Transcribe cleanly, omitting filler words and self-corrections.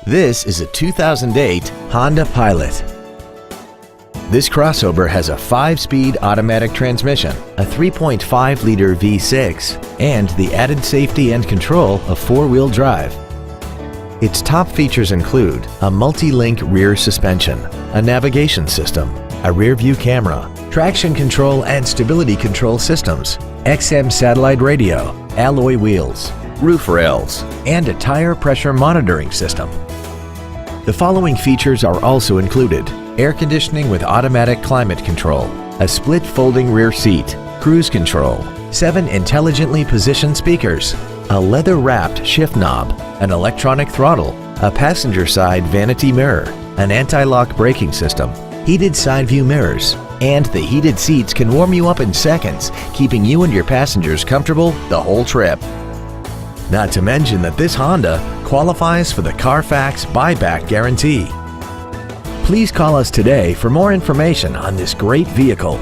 This is a 2008 Honda Pilot. This crossover has a 5-speed automatic transmission, a 3.5-liter V6, and the added safety and control of 4-wheel drive. Its top features include a multi-link rear suspension, a navigation system, a rear-view camera, traction control and stability control systems, XM satellite radio, alloy wheels, roof rails, and a tire pressure monitoring system. The following features are also included: air conditioning with automatic climate control, a split folding rear seat, cruise control, 7 intelligently positioned speakers, a leather-wrapped shift knob, an electronic throttle, a passenger side vanity mirror, an anti-lock braking system, heated side view mirrors, and the heated seats can warm you up in seconds, keeping you and your passengers comfortable the whole trip. Not to mention that this Honda qualifies for the Carfax buyback guarantee. Please call us today for more information on this great vehicle.